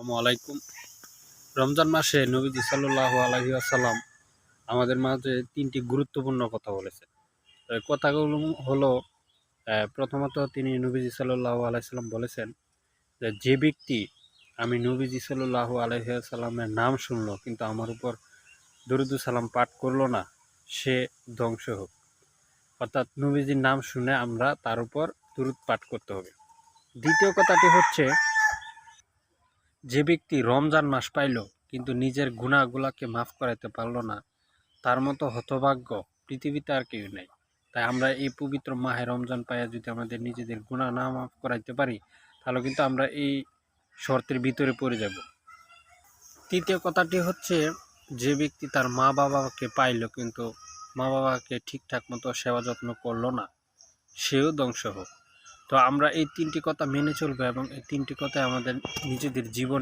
আসসালামু আলাইকুম। রমজান মাসে নবীজি সাল্লাল্লাহু আলাইহি ওয়াসাল্লাম আমাদের মাঝে ৩টি গুরুত্বপূর্ণ কথা বলেছেন। তো এই কথাগুলো হলো প্রথমত তিনি নবীজি সাল্লাল্লাহু আলাইহি সাল্লাম বলেছেন যে ব্যক্তি আমি নবীজি সাল্লাল্লাহু আলাইহি ওয়াসাল্লামের নাম শুনলো কিন্তু আমার উপর দরুদ ও সালাম পাঠ করলো না, সে ধ্বংস হোক। অর্থাৎ নবীজির নাম শুনে আমরা তার উপর দরুদ পাঠ করতে হবে। দ্বিতীয় কথাটি হচ্ছে যে ব্যক্তি রমজান মাস পাইল কিন্তু নিজের গুনাহগুলাকে মাফ করাইতে পারল না, তার মতো হতভাগ্য পৃথিবীতে আর কেউ নেই। তাই আমরা এই পবিত্র মাহে রমজান পাইয়া যদি আমাদের নিজেদের গুনাহ না মাফ করাইতে পারি, তাহলে কিন্তু আমরা এই শর্তের ভিতরে পড়ে যাব। তৃতীয় কথাটি হচ্ছে যে ব্যক্তি তার মা বাবাকে পাইল কিন্তু মা বাবাকে ঠিকঠাক মতো সেবা যত্ন করলো না, সেও ধ্বংস হোক। তো আমরা এই ৩টি কথা মেনে চলবো এবং এই ৩টি কথাই আমাদের নিজেদের জীবনে